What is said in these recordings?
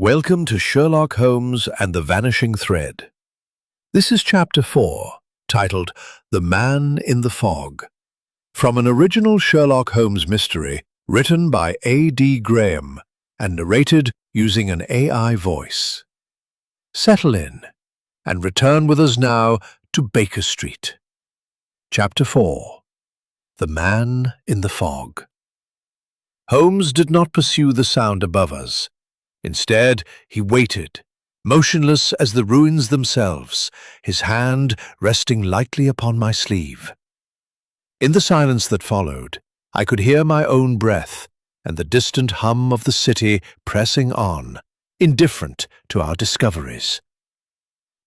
Welcome to Sherlock Holmes and the Vanishing Thread. This is Chapter 4, titled The Man in the Fog, from an original Sherlock Holmes mystery written by A.D. Graham and narrated using an AI voice. Settle in and return with us now to Baker Street. Chapter 4, The Man in the Fog. Holmes did not pursue the sound above us. Instead, he waited, motionless as the ruins themselves, his hand resting lightly upon my sleeve. In the silence that followed, I could hear my own breath and the distant hum of the city pressing on, indifferent to our discoveries.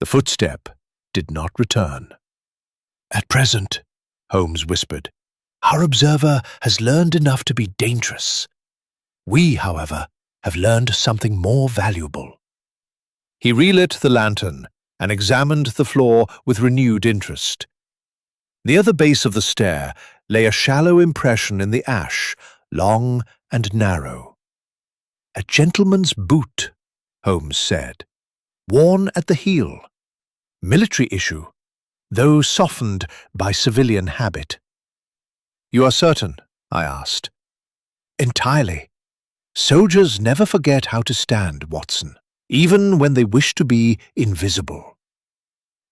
The footstep did not return. "At present," Holmes whispered, "our observer has learned enough to be dangerous. We, however, have learned something more valuable." He relit the lantern and examined the floor with renewed interest. Near the base of the stair lay a shallow impression in the ash, long and narrow. "A gentleman's boot," Holmes said, "worn at the heel. Military issue, though softened by civilian habit." "You are certain?" I asked. "Entirely. Soldiers never forget how to stand, Watson, even when they wish to be invisible."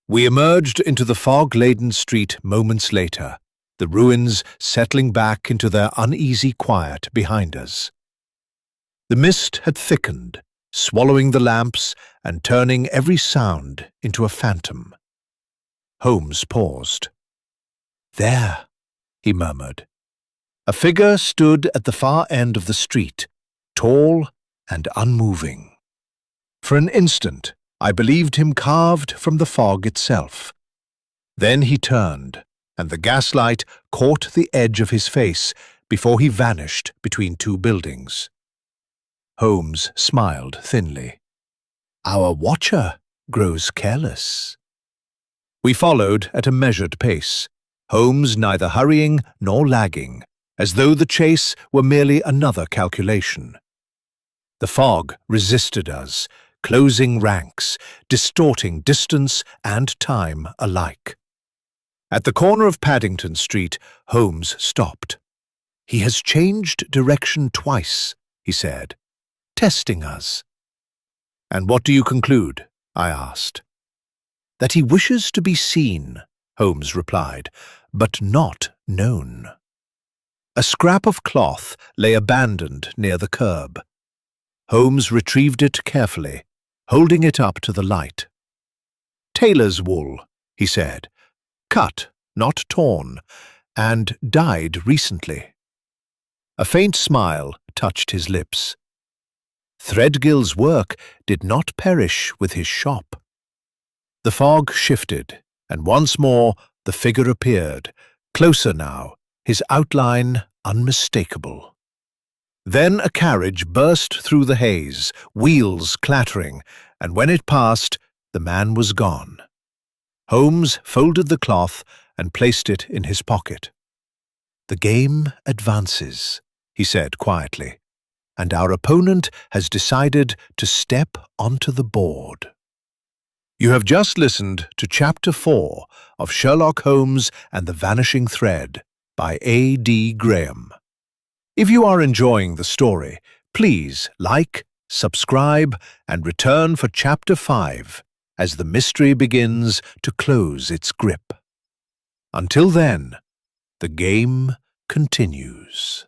We emerged into the fog-laden street moments later, the ruins settling back into their uneasy quiet behind us. The mist had thickened, swallowing the lamps and turning every sound into a phantom. Holmes paused. "There," he murmured. A figure stood at the far end of the street, tall and unmoving. For an instant, I believed him carved from the fog itself. Then he turned, and the gaslight caught the edge of his face before he vanished between two buildings. Holmes smiled thinly. "Our watcher grows careless." We followed at a measured pace, Holmes neither hurrying nor lagging, as though the chase were merely another calculation. The fog resisted us, closing ranks, distorting distance and time alike. At the corner of Paddington Street, Holmes stopped. "He has changed direction twice," he said, "testing us." "And what do you conclude?" I asked. "That he wishes to be seen," Holmes replied, "but not known." A scrap of cloth lay abandoned near the curb. Holmes retrieved it carefully, holding it up to the light. "Tailor's wool," he said, "cut, not torn, and dyed recently." A faint smile touched his lips. Threadgill's work did not perish with his shop. The fog shifted, and once more the figure appeared, closer now, his outline unmistakable. Then a carriage burst through the haze, wheels clattering, and when it passed, the man was gone. Holmes folded the cloth and placed it in his pocket. "The game advances," he said quietly, "and our opponent has decided to step onto the board." You have just listened to Chapter 4 of Sherlock Holmes and the Vanishing Thread by A.D. Graham. If you are enjoying the story, please like, subscribe, and return for Chapter 5 as the mystery begins to close its grip. Until then, the game continues.